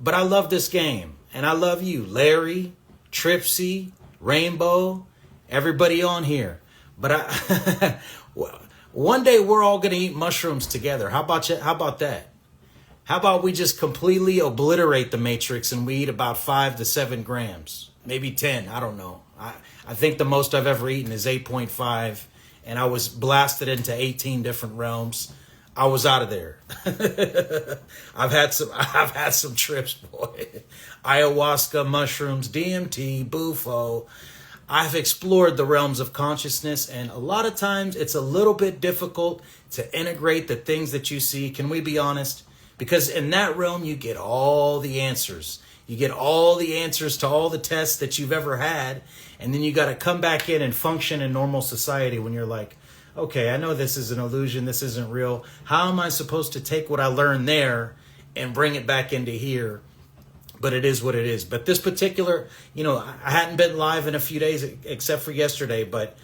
But I love this game. And I love you, Larry, Tripsy, Rainbow, everybody on here. But one day we're all going to eat mushrooms together. How about you? How about that? How about we just completely obliterate the matrix and we eat about 5 to 7 grams, maybe 10. I don't know. I think the most I've ever eaten is 8.5, and I was blasted into 18 different realms. I was out of there. I've had some trips, boy. Ayahuasca, mushrooms, DMT, bufo. I've explored the realms of consciousness, and a lot of times it's a little bit difficult to integrate the things that you see. Can we be honest? Because in that realm, you get all the answers. You get all the answers to all the tests that you've ever had. And then you got to come back in and function in normal society when you're like, okay, I know this is an illusion. This isn't real. How am I supposed to take what I learned there and bring it back into here? But it is what it is. But this particular, I hadn't been live in a few days except for yesterday. But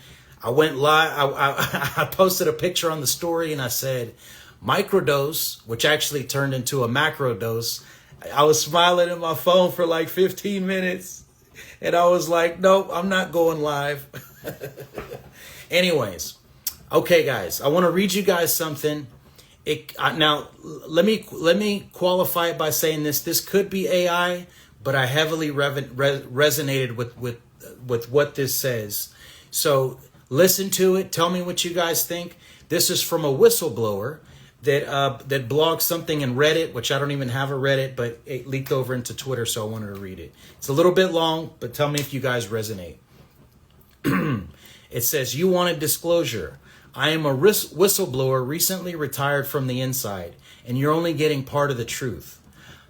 I went live. I posted a picture on the story and I said, microdose, which actually turned into a macro dose. I was smiling at my phone for like 15 minutes. And I was like, nope, I'm not going live. Anyways, okay, guys, I want to read you guys something. Now, let me qualify it by saying this. This could be AI, but I heavily resonated with what this says. So listen to it. Tell me what you guys think. This is from a whistleblower that blogged something in Reddit, which I don't even have a Reddit, but it leaked over into Twitter, so I wanted to read it. It's a little bit long, but tell me if you guys resonate. It says, you wanted disclosure. I am a whistleblower recently retired from the inside, and you're only getting part of the truth.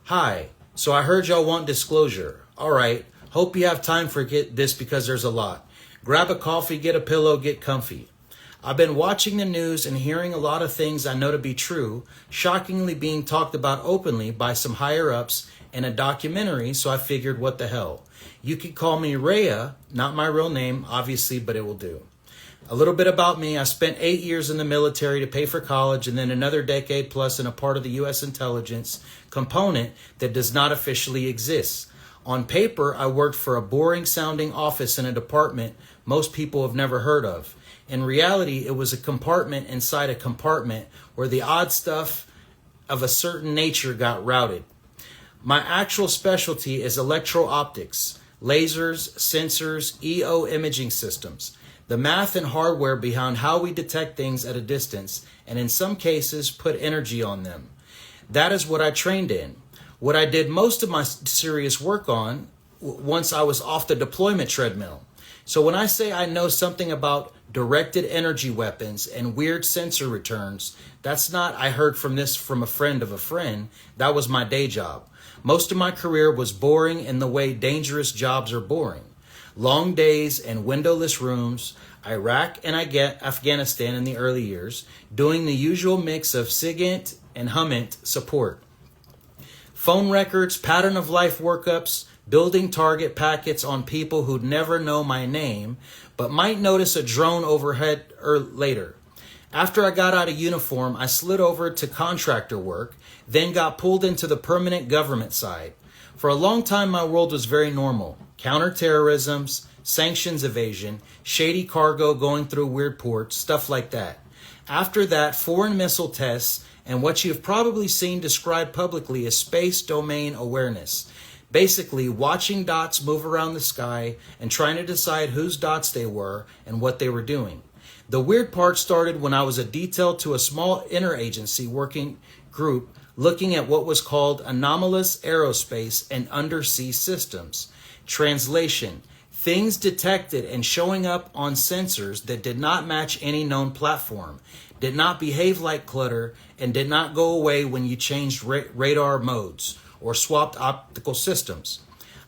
Hi, so I heard y'all want disclosure. All right, hope you have time for this because there's a lot. Grab a coffee, get a pillow, get comfy. I've been watching the news and hearing a lot of things I know to be true, shockingly being talked about openly by some higher ups in a documentary, so I figured, what the hell? You could call me Rhea, not my real name, obviously, but it will do. A little bit about me. I spent 8 years in the military to pay for college and then another decade plus in a part of the U.S. intelligence component that does not officially exist. On paper, I worked for a boring-sounding office in a department most people have never heard of. In reality, it was a compartment inside a compartment where the odd stuff of a certain nature got routed. My actual specialty is electro-optics, lasers, sensors, EO imaging systems, the math and hardware behind how we detect things at a distance, and in some cases, put energy on them. That is what I trained in. What I did most of my serious work on once I was off the deployment treadmill. So when I say I know something about directed energy weapons and weird sensor returns, that's not I heard from a friend of a friend. That was my day job. Most of my career was boring in the way dangerous jobs are boring. Long days and windowless rooms, Iraq and Afghanistan in the early years, doing the usual mix of SIGINT and HUMINT support. Phone records, pattern of life workups, building target packets on people who'd never know my name, but might notice a drone overhead later. After I got out of uniform, I slid over to contractor work, then got pulled into the permanent government side. For a long time, my world was very normal. Counterterrorism, sanctions evasion, shady cargo going through weird ports, stuff like that. After that, foreign missile tests, and what you've probably seen described publicly as space domain awareness. Basically, watching dots move around the sky and trying to decide whose dots they were and what they were doing. The weird part started when I was a detail to a small interagency working group looking at what was called anomalous aerospace and undersea systems. Translation: things detected and showing up on sensors that did not match any known platform, did not behave like clutter, and did not go away when you changed radar modes or swapped optical systems.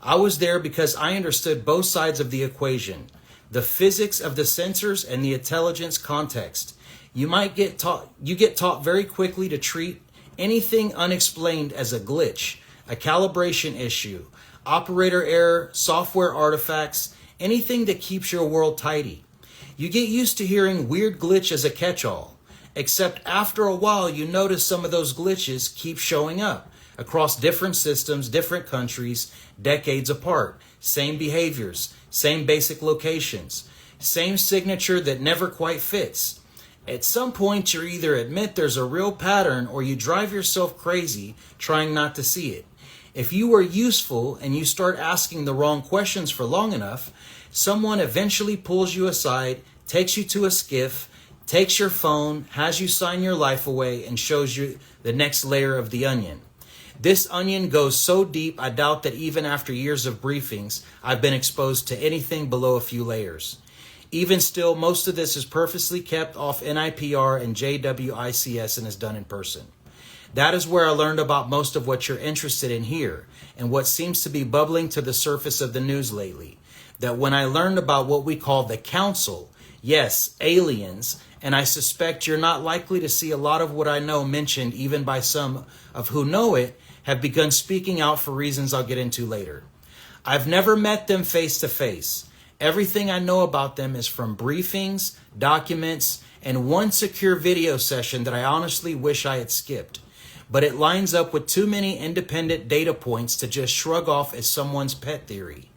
I was there because I understood both sides of the equation, the physics of the sensors and the intelligence context. You get taught very quickly to treat anything unexplained as a glitch, a calibration issue, operator error, software artifacts, anything that keeps your world tidy. You get used to hearing weird glitch as a catch-all, except after a while you notice some of those glitches keep showing up. across different systems, different countries, decades apart. Same behaviors, same basic locations, same signature that never quite fits. At some point, you either admit there's a real pattern or you drive yourself crazy trying not to see it. If you are useful and you start asking the wrong questions for long enough, someone eventually pulls you aside, takes you to a skiff, takes your phone, has you sign your life away, and shows you the next layer of the onion. This onion goes so deep, I doubt that even after years of briefings, I've been exposed to anything below a few layers. Even still, most of this is purposely kept off NIPR and JWICS and is done in person. That is where I learned about most of what you're interested in here and what seems to be bubbling to the surface of the news lately. That when I learned about what we call the council, yes, aliens, and I suspect you're not likely to see a lot of what I know mentioned even by some of who know it, have begun speaking out for reasons I'll get into later. I've never met them face to face. Everything I know about them is from briefings, documents, and one secure video session that I honestly wish I had skipped. But it lines up with too many independent data points to just shrug off as someone's pet theory.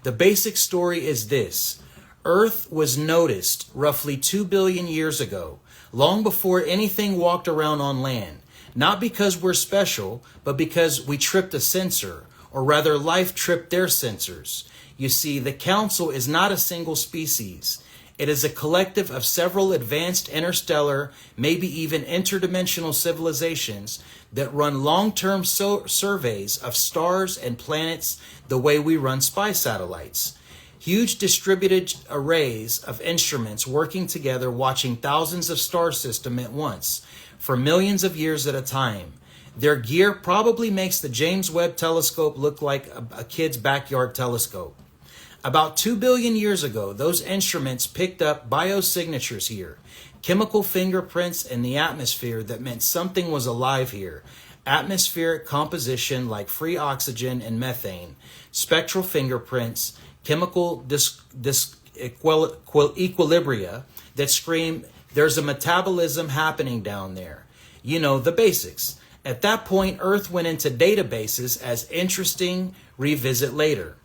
The basic story is this. Earth was noticed roughly 2 billion years ago, long before anything walked around on land. Not because we're special, but because we tripped a sensor, or rather life tripped their sensors. You see, the Council is not a single species. It is a collective of several advanced interstellar, maybe even interdimensional civilizations that run long-term surveys of stars and planets the way we run spy satellites. Huge distributed arrays of instruments working together, watching thousands of star systems at once for millions of years at a time. Their gear probably makes the James Webb telescope look like a kid's backyard telescope. About 2 billion years ago, those instruments picked up biosignatures here, chemical fingerprints in the atmosphere that meant something was alive here. Atmospheric composition like free oxygen and methane, spectral fingerprints, chemical equilibria that scream, there's a metabolism happening down there. You know, the basics. At that point, Earth went into databases as interesting, revisit later.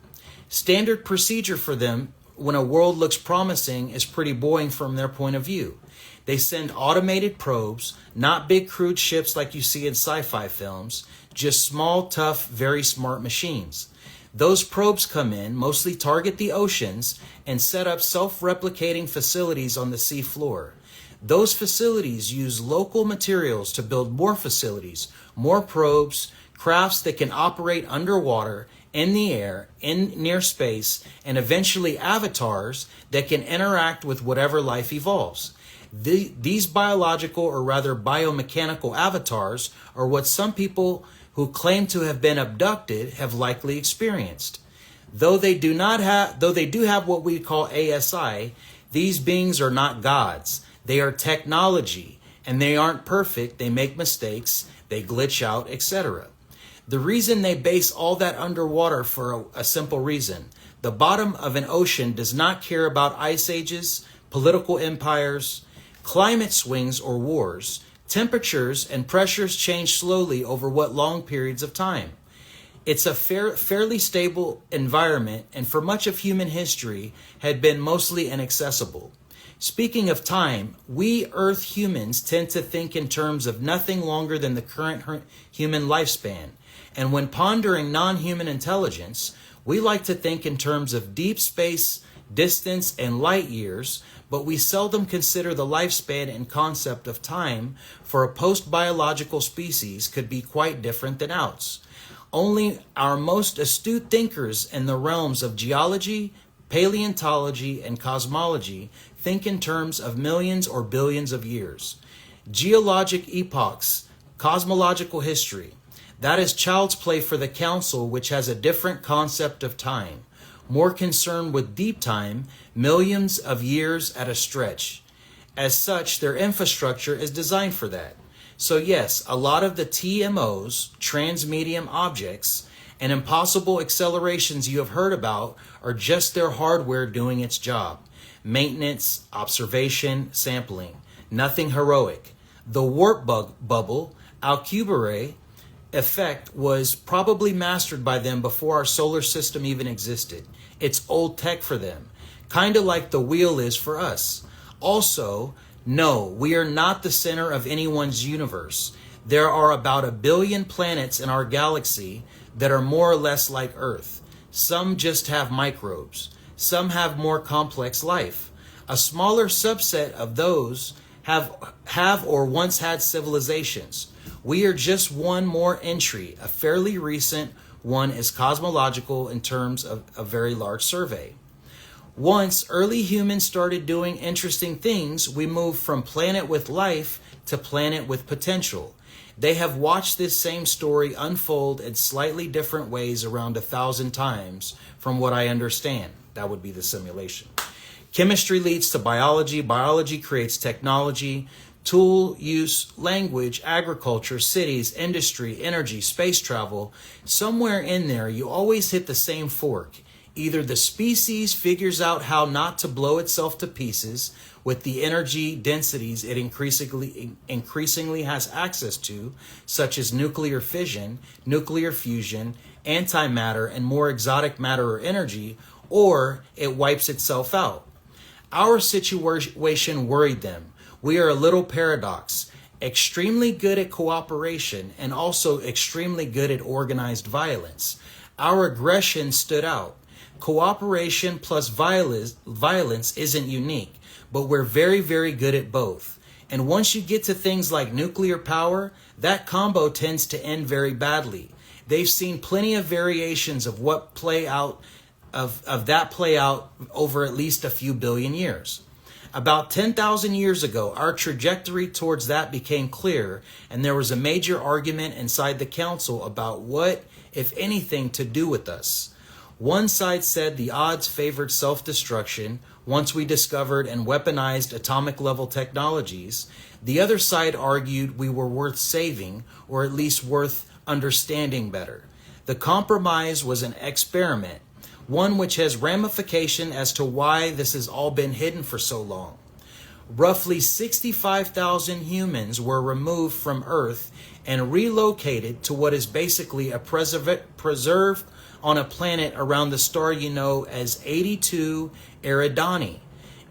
Standard procedure for them when a world looks promising is pretty boring from their point of view. They send automated probes, not big crude ships like you see in sci-fi films, just small, tough, very smart machines. Those probes come in, mostly target the oceans, and set up self-replicating facilities on the sea floor. Those facilities use local materials to build more facilities, more probes, crafts that can operate underwater, in the air, in near space, and eventually avatars that can interact with whatever life evolves. These biological, or rather biomechanical avatars are what some people who claim to have been abducted have likely experienced. Though they do have what we call ASI, these beings are not gods. They are technology, and they aren't perfect. They make mistakes, they glitch out, etc. The reason they base all that underwater for a simple reason. The bottom of an ocean does not care about ice ages, political empires, climate swings or wars. Temperatures and pressures change slowly over what long periods of time. It's a fairly stable environment, and for much of human history had been mostly inaccessible. Speaking of time, we Earth humans tend to think in terms of nothing longer than the current human lifespan. And when pondering non-human intelligence, we like to think in terms of deep space, distance, and light years, but we seldom consider the lifespan and concept of time for a post-biological species could be quite different than ours. Only our most astute thinkers in the realms of geology, paleontology, and cosmology think in terms of millions or billions of years. Geologic epochs, cosmological history. That is child's play for the Council, which has a different concept of time, more concerned with deep time, millions of years at a stretch. As such, their infrastructure is designed for that. So yes, a lot of the TMOs, transmedium objects, and impossible accelerations you have heard about are just their hardware doing its job. Maintenance, observation, sampling. Nothing heroic. The warp bubble, Alcubierre, effect was probably mastered by them before our solar system even existed. It's old tech for them, kind of like the wheel is for us. Also, no, we are not the center of anyone's universe. There are about 1 billion planets in our galaxy that are more or less like Earth. Some just have microbes. Some have more complex life. A smaller subset of those have or once had civilizations. We are just one more entry. A fairly recent one is cosmological in terms of a very large survey. Once early humans started doing interesting things, we moved from planet with life to planet with potential. They have watched this same story unfold in slightly different ways around 1,000 times, from what I understand. That would be the simulation. Chemistry leads to biology. Biology creates technology, tool use, language, agriculture, cities, industry, energy, space travel. Somewhere in there, you always hit the same fork. Either the species figures out how not to blow itself to pieces with the energy densities it increasingly has access to, such as nuclear fission, nuclear fusion, antimatter, and more exotic matter or energy, or it wipes itself out. Our situation worried them. We are a little paradox, extremely good at cooperation and also extremely good at organized violence. Our aggression stood out. Cooperation plus violence isn't unique, but we're very, very good at both. And once you get to things like nuclear power, that combo tends to end very badly. They've seen plenty of variations of what play out over at least a few billion years. About 10,000 years ago, our trajectory towards that became clear, and there was a major argument inside the council about what, if anything, to do with us. One side said the odds favored self-destruction once we discovered and weaponized atomic-level technologies. The other side argued we were worth saving, or at least worth understanding better. The compromise was an experiment, one which has ramification as to why this has all been hidden for so long. Roughly 65,000 humans were removed from Earth and relocated to what is basically a preserve on a planet around the star you know as 82 Eridani.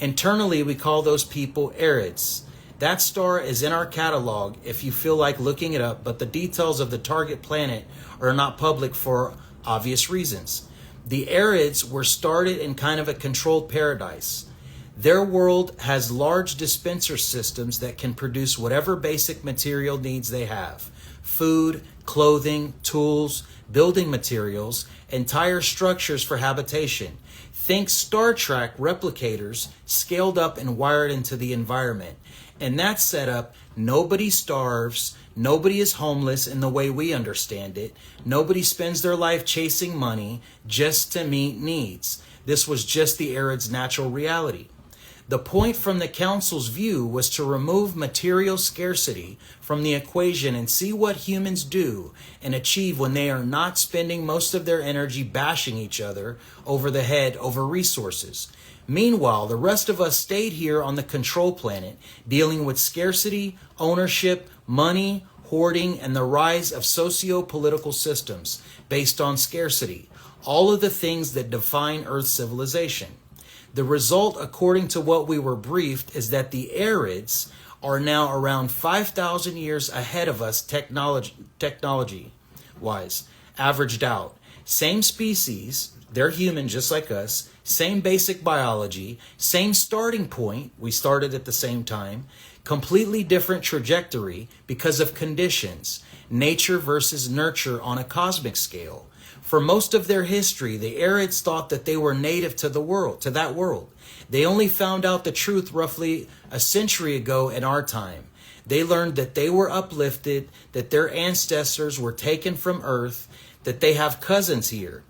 Internally, we call those people Erids. That star is in our catalog if you feel like looking it up, but the details of the target planet are not public for obvious reasons. The Erids were started in kind of a controlled paradise. Their world has large dispenser systems that can produce whatever basic material needs they have. Food, clothing, tools, building materials, entire structures for habitation. Think Star Trek replicators scaled up and wired into the environment. In that setup, nobody starves, nobody is homeless in the way we understand it, nobody spends their life chasing money just to meet needs. This was just the Arid's natural reality. The point from the council's view was to remove material scarcity from the equation and see what humans do and achieve when they are not spending most of their energy bashing each other over the head over resources. Meanwhile, the rest of us stayed here on the control planet, dealing with scarcity, ownership, money, hoarding, and the rise of socio-political systems based on scarcity, all of the things that define Earth civilization. The result, according to what we were briefed, is that the Arids are now around 5,000 years ahead of us technology-wise, averaged out. Same species, they're human just like us, same basic biology, same starting point, we started at the same time, completely different trajectory because of conditions, nature versus nurture on a cosmic scale. For most of their history, the Arids thought that they were native to that world. They only found out the truth roughly a century ago in our time. They learned that they were uplifted, that their ancestors were taken from Earth, that they have cousins here.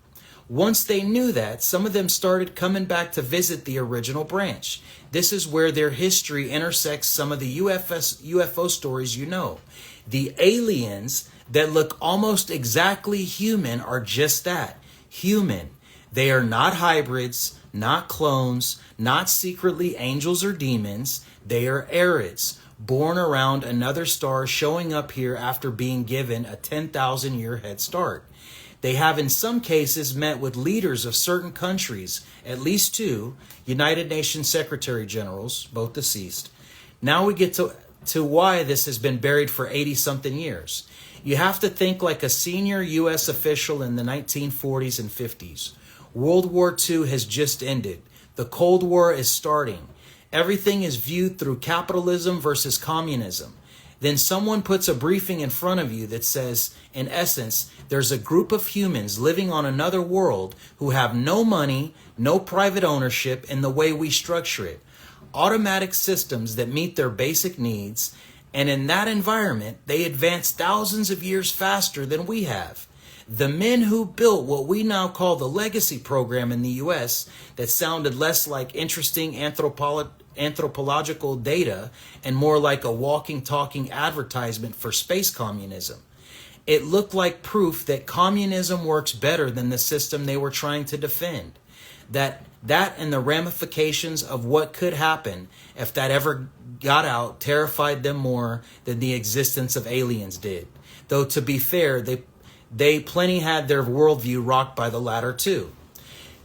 Once they knew that, some of them started coming back to visit the original branch. This is where their history intersects some of the UFO stories you know. The aliens that look almost exactly human are just that, human. They are not hybrids, not clones, not secretly angels or demons. They are Arids, born around another star showing up here after being given a 10,000 year head start. They have in some cases met with leaders of certain countries, at least two, United Nations Secretary Generals, both deceased. Now we get to why this has been buried for 80-something years. You have to think like a senior U.S. official in the 1940s and 50s. World War II has just ended. The Cold War is starting. Everything is viewed through capitalism versus communism. Then someone puts a briefing in front of you that says, in essence, there's a group of humans living on another world who have no money, no private ownership in the way we structure it. Automatic systems that meet their basic needs, and in that environment, they advance thousands of years faster than we have. The men who built what we now call the legacy program in the U.S. that sounded less like interesting anthropological data and more like a walking, talking advertisement for space communism. It looked like proof that communism works better than the system they were trying to defend. That and the ramifications of what could happen if that ever got out terrified them more than the existence of aliens did. Though to be fair, they plenty had their worldview rocked by the latter too.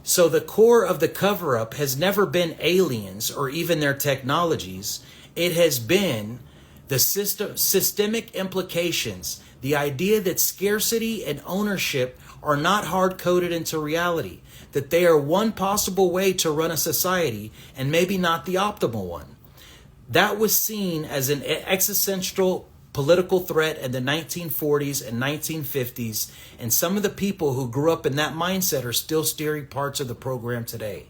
So the core of the cover-up has never been aliens or even their technologies. It has been the systemic implications, the idea that scarcity and ownership are not hard-coded into reality, that they are one possible way to run a society and maybe not the optimal one. That was seen as an existential political threat in the 1940s and 1950s, and some of the people who grew up in that mindset are still steering parts of the program today.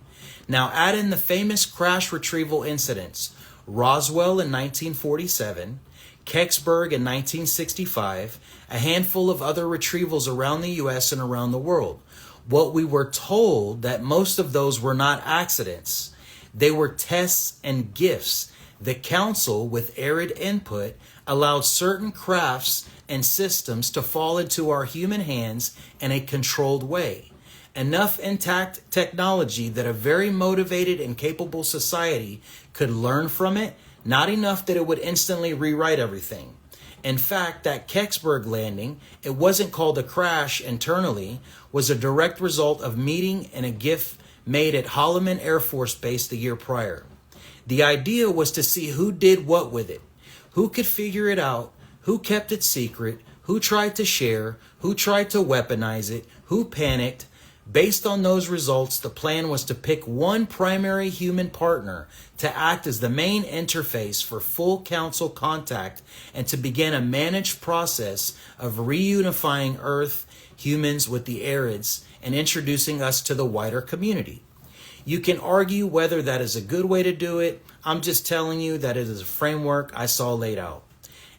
Now add in the famous crash retrieval incidents, Roswell in 1947, Kecksburg in 1965, a handful of other retrievals around the U.S. and around the world. What we were told that most of those were not accidents. They were tests and gifts. The council, with arid input, allowed certain crafts and systems to fall into our human hands in a controlled way. Enough intact technology that a very motivated and capable society could learn from it, not enough that it would instantly rewrite everything. In fact, that Kecksburg landing, it wasn't called a crash internally, was a direct result of meeting and a gift made at Holloman Air Force Base the year prior. The idea was to see who did what with it, who could figure it out, who kept it secret, who tried to share, who tried to weaponize it, who panicked. Based on those results, the plan was to pick one primary human partner to act as the main interface for full council contact and to begin a managed process of reunifying Earth, humans with the Arids, and introducing us to the wider community. You can argue whether that is a good way to do it. I'm just telling you that it is a framework I saw laid out.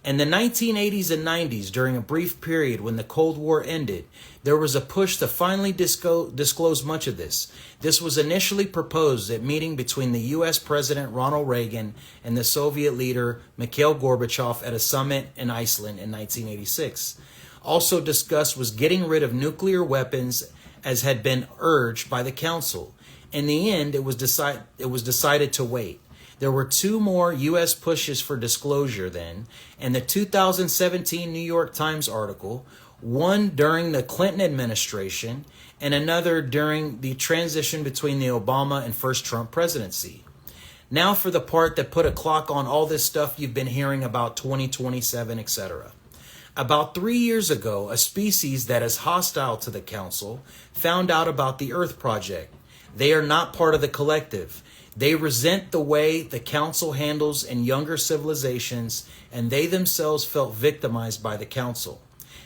In the 1980s and 90s, during a brief period when the Cold War ended, there was a push to finally disclose much of this. This was initially proposed at a meeting between the U.S. President Ronald Reagan and the Soviet leader Mikhail Gorbachev at a summit in Iceland in 1986. Also discussed was getting rid of nuclear weapons as had been urged by the Council. In the end, it was decided to wait. There were two more U.S. pushes for disclosure then, and the 2017 New York Times article, one during the Clinton administration and another during the transition between the Obama and first Trump presidency. Now for the part that put a clock on all this stuff you've been hearing about 2027, etc. About 3 years ago, a species that is hostile to the Council found out about the Earth Project. They are not part of the collective. They resent the way the Council handles in younger civilizations, and they themselves felt victimized by the Council.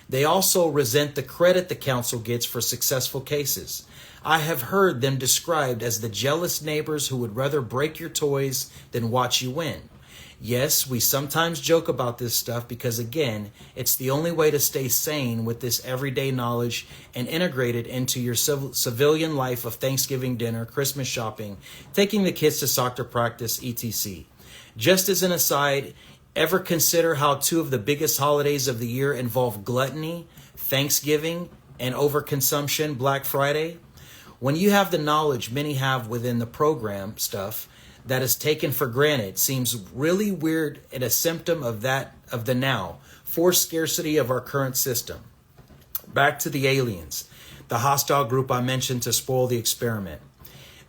They also resent the credit the Council gets for successful cases. I have heard them described as the jealous neighbors who would rather break your toys than watch you win. Yes, we sometimes joke about this stuff because, again, it's the only way to stay sane with this everyday knowledge and integrate it into your civilian life of Thanksgiving dinner, Christmas shopping, taking the kids to soccer practice, etc. Just as an aside, ever consider how two of the biggest holidays of the year involve gluttony, Thanksgiving, and overconsumption, Black Friday? When you have the knowledge many have within the program stuff, that is taken for granted seems really weird and a symptom of the now forced scarcity of our current system. Back to the aliens, the hostile group I mentioned to spoil the experiment.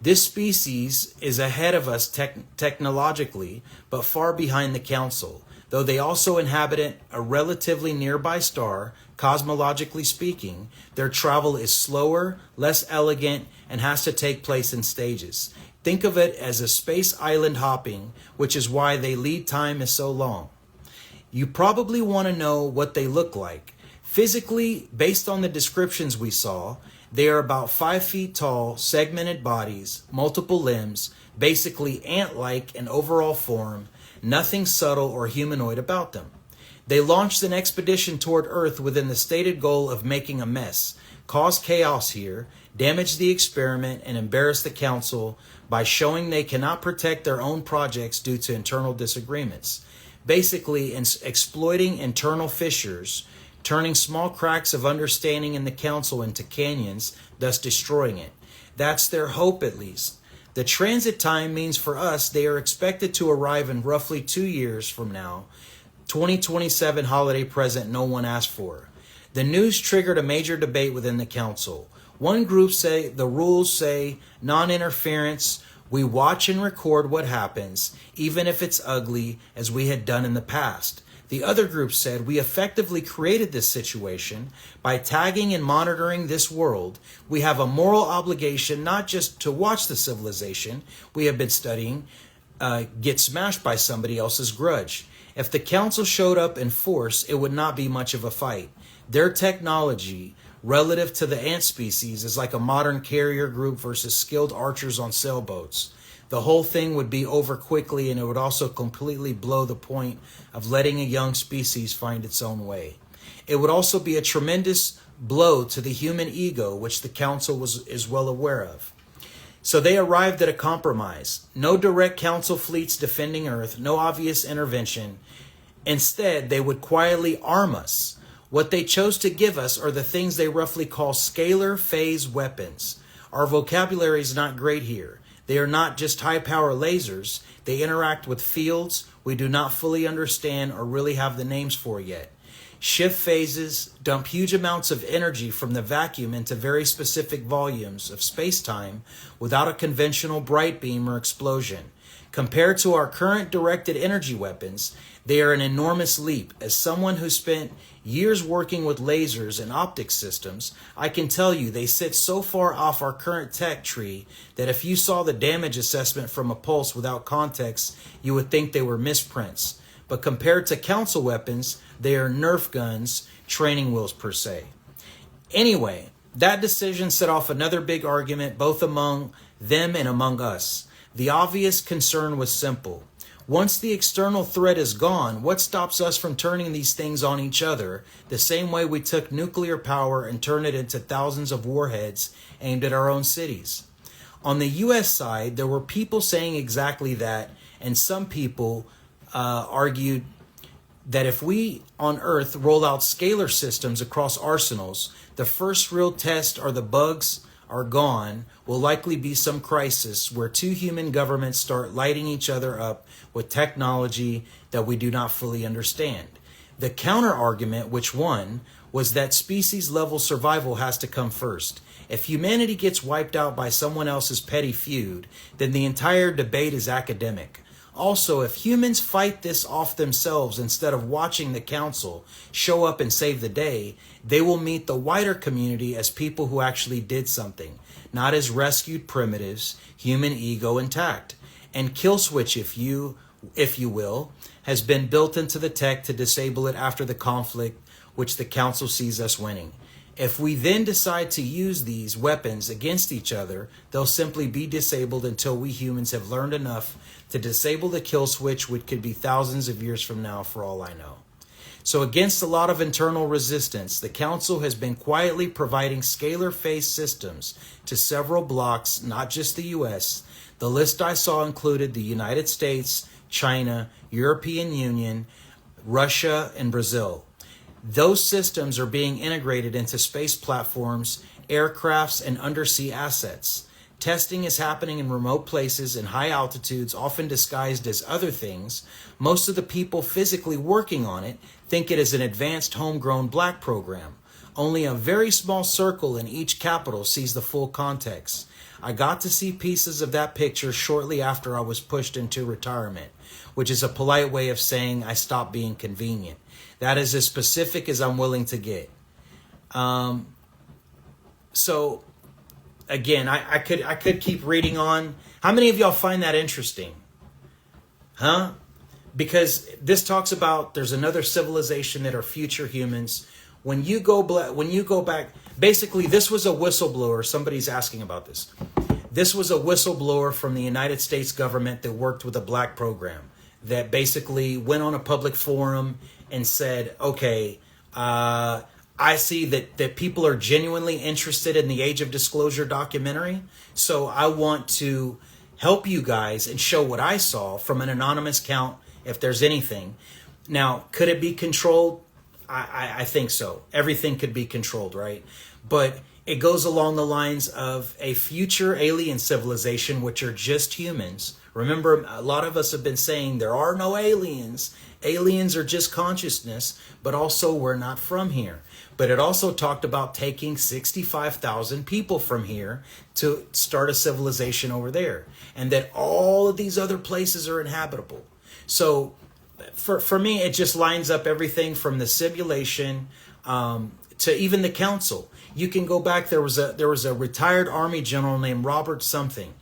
This species is ahead of us technologically, but far behind the Council, though they also inhabit a relatively nearby star. Cosmologically speaking, their travel is slower, less elegant, and has to take place in stages. Think of it as a space island hopping, which is why their lead time is so long. You probably want to know what they look like. Physically, based on the descriptions we saw, they are about 5 feet tall, segmented bodies, multiple limbs, basically ant-like in overall form, nothing subtle or humanoid about them. They launched an expedition toward Earth within the stated goal of making a mess, cause chaos here, damage the experiment, and embarrass the Council by showing they cannot protect their own projects due to internal disagreements. Basically, exploiting internal fissures, turning small cracks of understanding in the Council into canyons, thus destroying it. That's their hope, at least. The transit time means for us they are expected to arrive in roughly 2 years from now, 2027 holiday present no one asked for. The news triggered a major debate within the Council. One group say the rules say non-interference. We watch and record what happens, even if it's ugly, as we had done in the past. The other group said we effectively created this situation by tagging and monitoring this world. We have a moral obligation not just to watch the civilization we have been studying get smashed by somebody else's grudge. If the Council showed up in force, it would not be much of a fight. Their technology, relative to the ant species, is like a modern carrier group versus skilled archers on sailboats. The whole thing would be over quickly, and it would also completely blow the point of letting a young species find its own way. It would also be a tremendous blow to the human ego, which the Council is well aware of. So they arrived at a compromise. No direct Council fleets defending Earth, no obvious intervention. Instead, they would quietly arm us. What they chose to give us are the things they roughly call scalar phase weapons. Our vocabulary is not great here. They are not just high-power lasers. They interact with fields we do not fully understand or really have the names for yet. Shift phases dump huge amounts of energy from the vacuum into very specific volumes of space-time without a conventional bright beam or explosion. Compared to our current directed energy weapons, they are an enormous leap. As someone who spent years working with lasers and optics systems, I can tell you they sit so far off our current tech tree that if you saw the damage assessment from a pulse without context, you would think they were misprints. But compared to Council weapons, they are Nerf guns, training wheels per se. Anyway, that decision set off another big argument both among them and among us. The obvious concern was simple. Once the external threat is gone, what stops us from turning these things on each other the same way we took nuclear power and turned it into thousands of warheads aimed at our own cities? On the U.S. side, there were people saying exactly that, and some people argued that if we on Earth roll out scalar systems across arsenals, the first real test or the bugs are gone will likely be some crisis where two human governments start lighting each other up with technology that we do not fully understand. The counter-argument, which won, was that species-level survival has to come first. If humanity gets wiped out by someone else's petty feud, then the entire debate is academic. Also, if humans fight this off themselves instead of watching the Council show up and save the day, they will meet the wider community as people who actually did something, not as rescued primitives, human ego intact. And kill switch, if you will, has been built into the tech to disable it after the conflict, which the Council sees us winning. If we then decide to use these weapons against each other, they'll simply be disabled until we humans have learned enough to disable the kill switch, which could be thousands of years from now for all I know. So against a lot of internal resistance, the Council has been quietly providing scalar phase systems to several blocks, not just the US. The list I saw included the United States, China, European Union, Russia, and Brazil. Those systems are being integrated into space platforms, aircrafts, and undersea assets. Testing is happening in remote places in high altitudes, often disguised as other things. Most of the people physically working on it think it is an advanced homegrown black program. Only a very small circle in each capital sees the full context. I got to see pieces of that picture shortly after I was pushed into retirement, which is a polite way of saying I stopped being convenient. That is as specific as I'm willing to get. So again, I could keep reading on. How many of y'all find that interesting? Huh? Because this talks about there's another civilization that are future humans. When you go back, basically this was a whistleblower. Somebody's asking about this. This was a whistleblower from the United States government that worked with a black program that basically went on a public forum and said, okay, I see that people are genuinely interested in the Age of Disclosure documentary. So I want to help you guys and show what I saw from an anonymous count, if there's anything. Now, could it be controlled? I think so. Everything could be controlled, right? But it goes along the lines of a future alien civilization, which are just humans. Remember, a lot of us have been saying there are no aliens. Aliens are just consciousness, but also we're not from here. But it also talked about taking 65,000 people from here to start a civilization over there, and that all of these other places are inhabitable. So for me, it just lines up everything from the simulation to even the council. You can go back. There was a retired Army general named Robert something.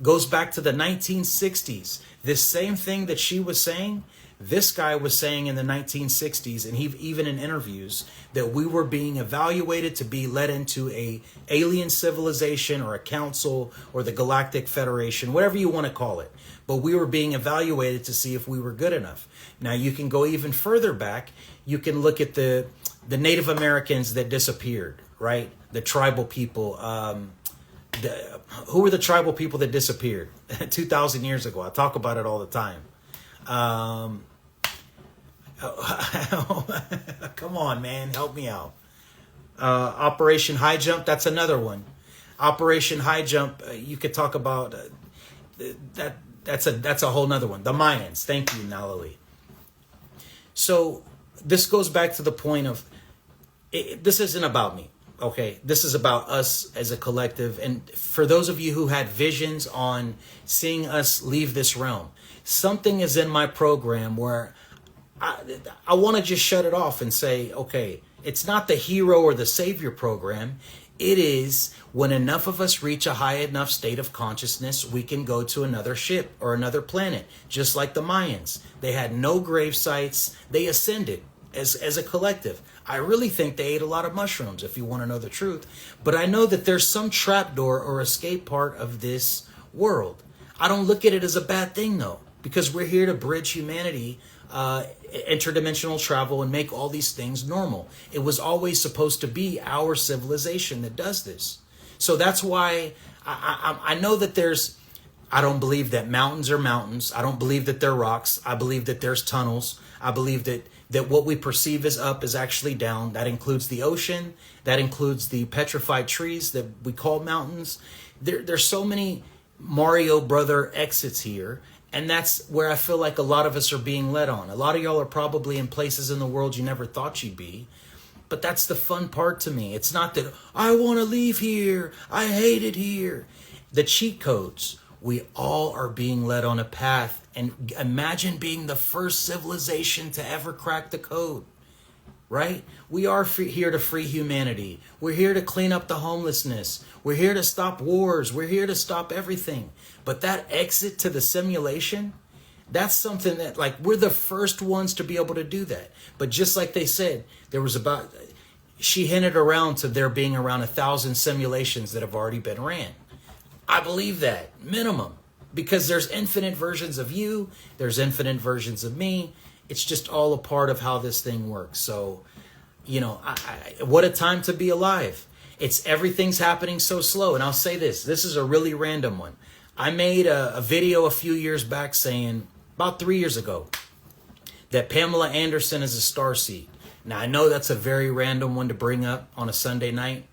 Goes back to the 1960s. This same thing that she was saying, this guy was saying in the 1960s, and he even in interviews, that we were being evaluated to be led into a alien civilization or a council or the Galactic Federation, whatever you want to call it. But we were being evaluated to see if we were good enough. Now you can go even further back. You can look at the Native Americans that disappeared, right? The tribal people. Who were the tribal people that disappeared 2,000 years ago? I talk about it all the time. Come on, man, help me out. Operation High Jump, that's another one. Operation High Jump, you could talk about that. That's a whole nother one. The Mayans. Thank you, Nalali. So this goes back to the point of this isn't about me. Okay, this is about us as a collective. And for those of you who had visions on seeing us leave this realm, something is in my program where I want to just shut it off and say, okay, it's not the hero or the savior program. It is when enough of us reach a high enough state of consciousness, we can go to another ship or another planet, just like the Mayans. They had no grave sites. They ascended as a collective. I really think they ate a lot of mushrooms, if you want to know the truth. But I know that there's some trapdoor or escape part of this world. I don't look at it as a bad thing, though, because we're here to bridge humanity, interdimensional travel, and make all these things normal. It was always supposed to be our civilization that does this. So that's why I know that there's, I don't believe that mountains are mountains. I don't believe that they're rocks. I believe that there's tunnels. I believe that what we perceive as up is actually down. That includes the ocean. That includes the petrified trees that we call mountains. There's so many Mario Brother exits here. And that's where I feel like a lot of us are being led on. A lot of y'all are probably in places in the world you never thought you'd be. But that's the fun part to me. It's not that I want to leave here. I hate it here. The cheat codes. We all are being led on a path. And imagine being the first civilization to ever crack the code. Right? We are here to free humanity. We're here to clean up the homelessness. We're here to stop wars. We're here to stop everything. But that exit to the simulation, that's something that, like, we're the first ones to be able to do that. But just like they said, she hinted around to there being around 1,000 simulations that have already been ran. I believe that, minimum. Because there's infinite versions of you. There's infinite versions of me. It's just all a part of how this thing works. So, you know, what a time to be alive. Everything's happening so slow. And I'll say this is a really random one. I made a video a few years back saying, about 3 years ago, that Pamela Anderson is a starseed. Now, I know that's a very random one to bring up on a Sunday night,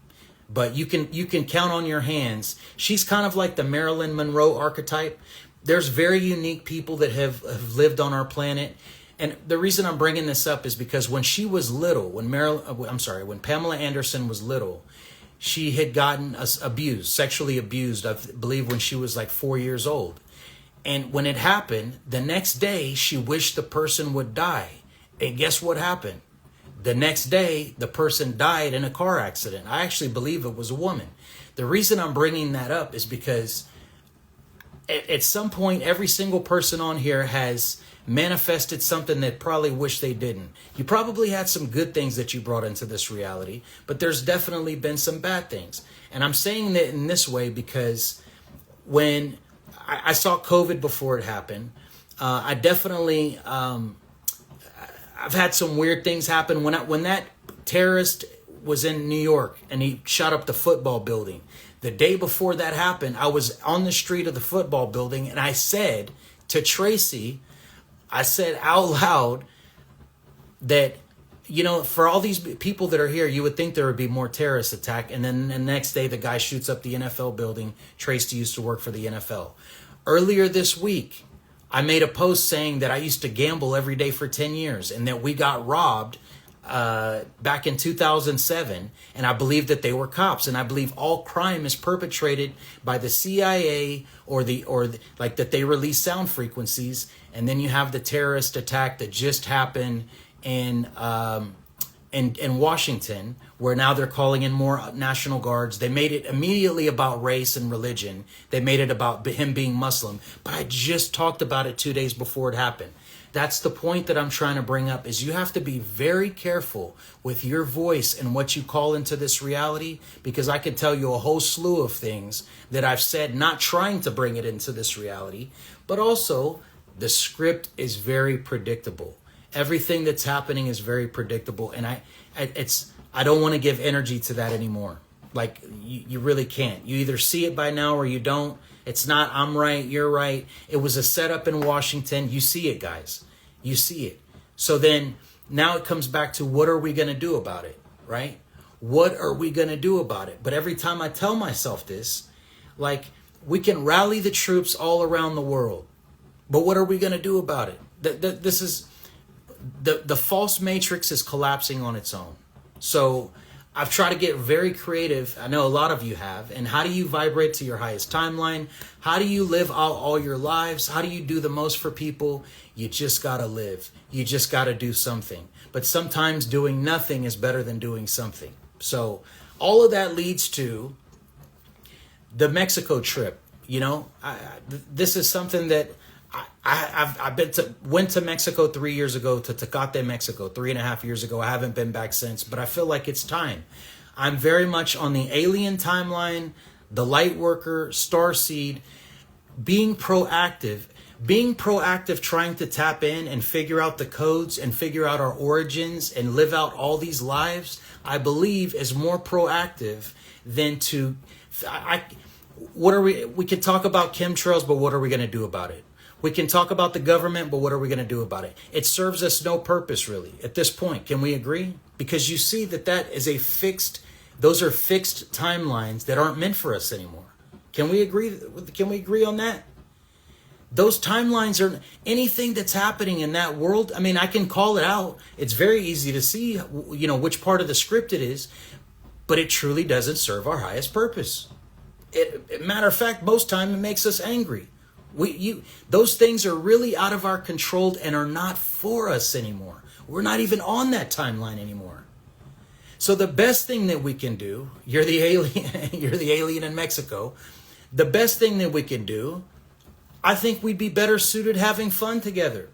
but you can count on your hands. She's kind of like the Marilyn Monroe archetype. There's very unique people that have lived on our planet. And the reason I'm bringing this up is because when she was little, when Pamela Anderson was little, she had gotten abused, sexually abused, I believe when she was like 4 years old. And when it happened, the next day, she wished the person would die. And guess what happened? The next day, the person died in a car accident. I actually believe it was a woman. The reason I'm bringing that up is because at some point, every single person on here has manifested something that probably wish they didn't. You probably had some good things that you brought into this reality, but there's definitely been some bad things. And I'm saying that in this way because when I saw COVID before it happened, I definitely, I've had some weird things happen. When that terrorist was in New York and he shot up the football building, the day before that happened, I was on the street of the football building and I said to Tracy, I said out loud that, for all these people that are here, you would think there would be more terrorist attack. And then the next day, the guy shoots up the NFL building. Tracy used to work for the NFL. Earlier this week, I made a post saying that I used to gamble every day for 10 years and that we got robbed back in 2007. And I believe that they were cops. And I believe all crime is perpetrated by the CIA or that they release sound frequencies. And then you have the terrorist attack that just happened in Washington, where now they're calling in more National Guards. They made it immediately about race and religion. They made it about him being Muslim. But I just talked about it 2 days before it happened. That's the point that I'm trying to bring up, is you have to be very careful with your voice and what you call into this reality, because I can tell you a whole slew of things that I've said, not trying to bring it into this reality, but also the script is very predictable. Everything that's happening is very predictable. And I don't want to give energy to that anymore. Like you really can't. You either see it by now or you don't. It's not, I'm right, you're right. It was a setup in Washington. You see it, guys. You see it. So then now it comes back to, what are we going to do about it, right? What are we going to do about it? But every time I tell myself this, like, we can rally the troops all around the world. But what are we going to do about it? This is, the false matrix is collapsing on its own. So I've tried to get very creative. I know a lot of you have. And how do you vibrate to your highest timeline? How do you live out all your lives? How do you do the most for people? You just got to live. You just got to do something. But sometimes doing nothing is better than doing something. So all of that leads to the Mexico trip. This is something that I've went to Mexico 3 years ago, to Tecate, Mexico, 3.5 years ago. I haven't been back since, but I feel like it's time. I'm very much on the alien timeline, the light worker, starseed, being proactive, trying to tap in and figure out the codes and figure out our origins and live out all these lives, I believe is more proactive than to, we can talk about chemtrails, but what are we going to do about it? We can talk about the government, but what are we going to do about it? It serves us no purpose, really, at this point. Can we agree? Because you see that is those are fixed timelines that aren't meant for us anymore. Can we agree? Can we agree on that? Those timelines are anything that's happening in that world. I mean, I can call it out. It's very easy to see, which part of the script it is, but it truly doesn't serve our highest purpose. Matter of fact, most time it makes us angry. Those things are really out of our control and are not for us anymore. We're not even on that timeline anymore. So the best thing that we can do, you're the alien in Mexico. The best thing that we can do, I think we'd be better suited having fun together.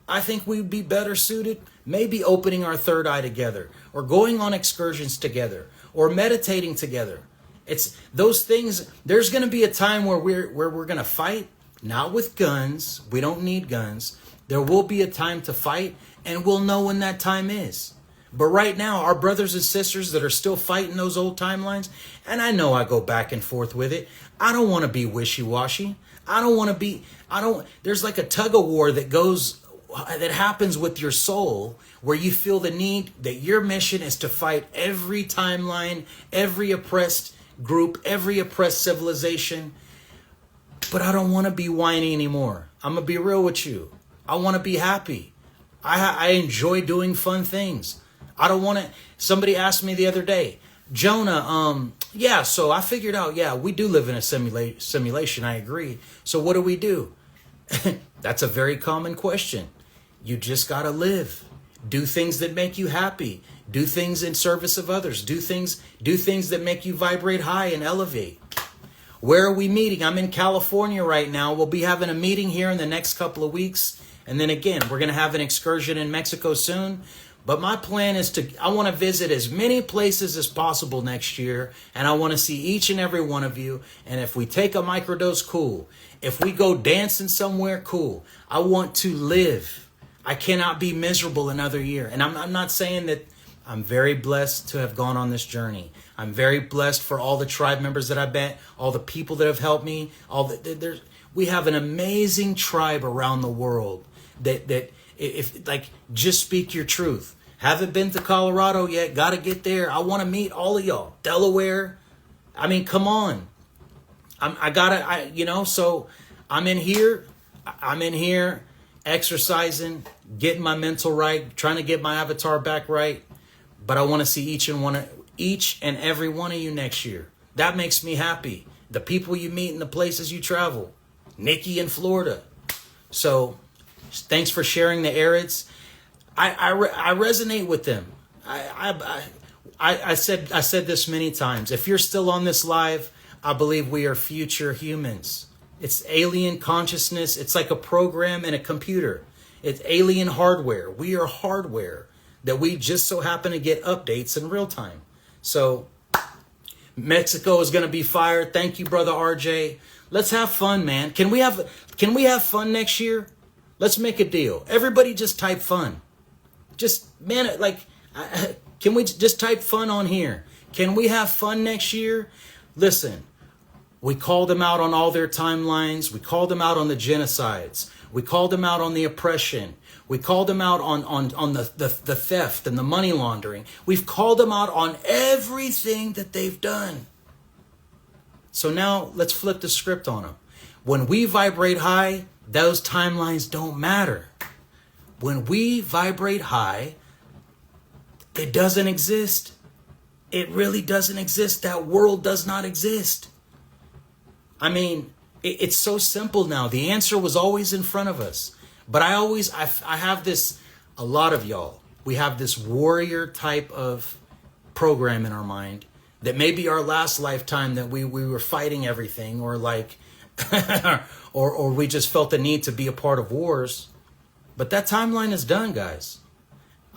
I think we'd be better suited maybe opening our third eye together, or going on excursions together, or meditating together. It's those things. There's going to be a time where we're going to fight. Not with guns. We don't need guns. There will be a time to fight, and we'll know when that time is. But right now, our brothers and sisters that are still fighting those old timelines, and I know I go back and forth with it, I don't want to be wishy-washy. There's like a tug of war that goes that happens with your soul, where you feel the need that your mission is to fight every timeline, every oppressed group, every oppressed civilization. But I don't want to be whiny anymore. I'm going to be real with you. I want to be happy. I enjoy doing fun things. I don't want to. Somebody asked me the other day, Jonah, yeah, so I figured out, yeah, we do live in a simulation. I agree. So what do? That's a very common question. You just got to live. Do things that make you happy. Do things in service of others. Do things that make you vibrate high and elevate. Where are we meeting? I'm in California right now. We'll be having a meeting here in the next couple of weeks. And then again, we're going to have an excursion in Mexico soon. But my plan is I want to visit as many places as possible next year. And I want to see each and every one of you. And if we take a microdose, cool. If we go dancing somewhere, cool. I want to live. I cannot be miserable another year. And I'm not saying that. I'm very blessed to have gone on this journey. I'm very blessed for all the tribe members that I've met, all the people that have helped me. We have an amazing tribe around the world that if like, just speak your truth. Haven't been to Colorado yet. Got to get there. I want to meet all of y'all. Delaware. I mean, come on. So I'm in here exercising, getting my mental right, trying to get my avatar back right. But I want to see each and every one of you next year. That makes me happy. The people you meet and the places you travel. Nikki in Florida. So thanks for sharing the Arids. I resonate with them. I said this many times. If you're still on this live, I believe we are future humans. It's alien consciousness. It's like a program in a computer. It's alien hardware. We are hardware that we just so happen to get updates in real time. So Mexico is going to be fired. Thank you, brother RJ. Let's have fun, man. Can we have fun next year? Let's make a deal. Everybody just type fun. Can we just type fun on here? Can we have fun next year? Listen, we called them out on all their timelines. We called them out on the genocides. We called them out on the oppression. We called them out on the theft and the money laundering. We've called them out on everything that they've done. So now let's flip the script on them. When we vibrate high, those timelines don't matter. When we vibrate high, it doesn't exist. It really doesn't exist. That world does not exist. I mean, it's so simple now. The answer was always in front of us. But I have this, a lot of y'all, we have this warrior type of program in our mind that maybe our last lifetime that we were fighting everything, or like, or we just felt the need to be a part of wars. But that timeline is done, guys.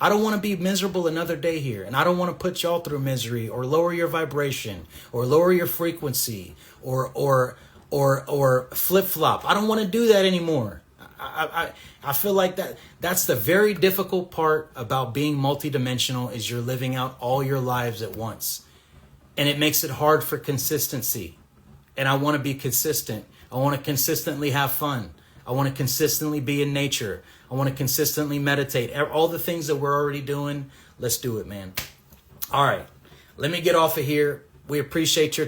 I don't want to be miserable another day here. And I don't want to put y'all through misery or lower your vibration or lower your frequency or flip-flop. I don't want to do that anymore. I feel like that's the very difficult part about being multidimensional, is you're living out all your lives at once. And it makes it hard for consistency. And I want to be consistent. I want to consistently have fun. I want to consistently be in nature. I want to consistently meditate. All the things that we're already doing, let's do it, man. All right. Let me get off of here. We appreciate your